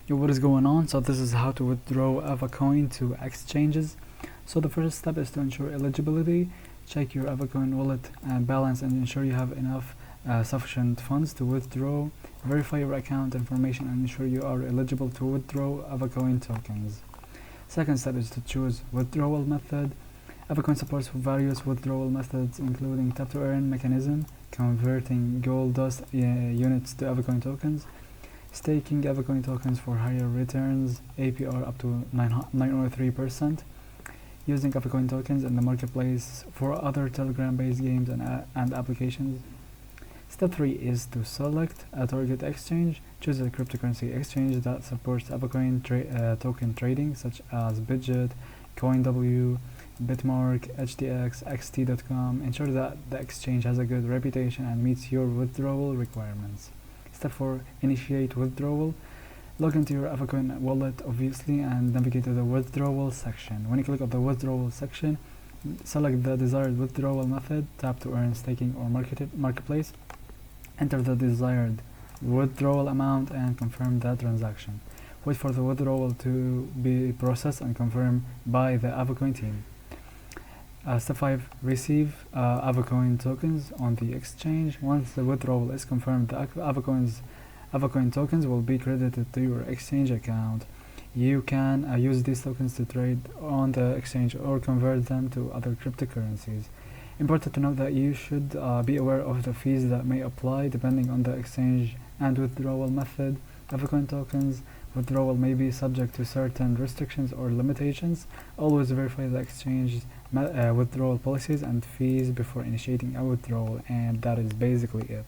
Yo, what is going on? So this is how to withdraw Avacoin to exchanges. So the first step is to ensure eligibility. Check your Avacoin wallet and balance and ensure you have enough sufficient funds to withdraw. Verify your account information and ensure you are eligible to withdraw Avacoin tokens. Second step is to choose withdrawal method. Avacoin supports various withdrawal methods including tap to earn mechanism, converting gold dust units to Avacoin tokens, staking Avacoin tokens for higher returns, APR up to 903%, using Avacoin tokens in the marketplace for other Telegram-based games and applications. Step 3 is to select a target exchange. Choose a cryptocurrency exchange that supports Avacoin token trading, such as Bitget, CoinW, Bitmark, HTX, XT.com. Ensure that the exchange has a good reputation and meets your withdrawal requirements. Step 4. Initiate withdrawal. Log into your Avacoin wallet, obviously, and navigate to the withdrawal section. When you click on the withdrawal section, select the desired withdrawal method, tap to earn, staking, or marketplace. Enter the desired withdrawal amount and confirm the transaction. Wait for the withdrawal to be processed and confirmed by the Avacoin team. Step 5. Receive Avacoin tokens on the exchange. Once the withdrawal is confirmed, the Avacoin tokens will be credited to your exchange account. You can use these tokens to trade on the exchange or convert them to other cryptocurrencies. Important to note that you should be aware of the fees that may apply depending on the exchange and withdrawal method. Avacoin tokens withdrawal may be subject to certain restrictions or limitations. Always verify the exchange withdrawal policies and fees before initiating a withdrawal, and that is basically it.